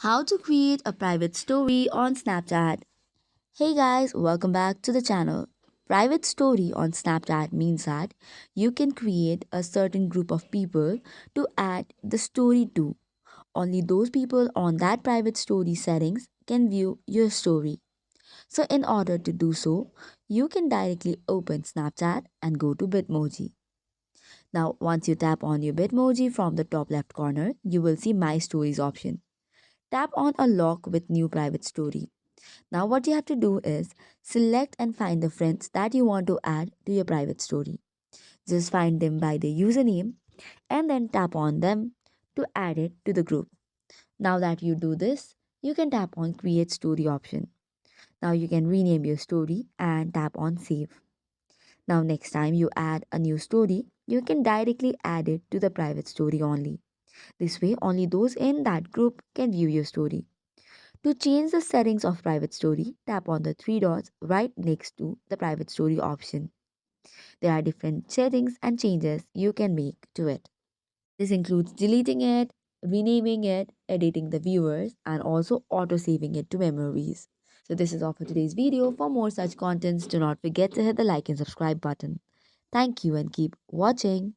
How to create a private story on Snapchat. Hey guys, welcome back to the channel. Private story on Snapchat means that you can create a certain group of people to add the story to. Only those people on that private story settings can view your story. So in order to do so, you can directly open Snapchat and go to Bitmoji. Now once you tap on your Bitmoji from the top left corner, you will see My Stories option. Tap on a lock with new private story. Now what you have to do is select and find the friends that you want to add to your private story. Just find them by the username and then tap on them to add it to the group. Now that you do this, you can tap on create story option. Now you can rename your story and tap on save. Now next time you add a new story, you can directly add it to the private story only. This way only those in that group can view your story. To change the settings of private story, tap on the three dots right next to the private story option. There are different settings and changes you can make to it. This includes deleting it, renaming it, editing the viewers, and also auto-saving it to memories. So this is all for today's video. For more such contents, do not forget to hit the like and subscribe button. Thank you and keep watching.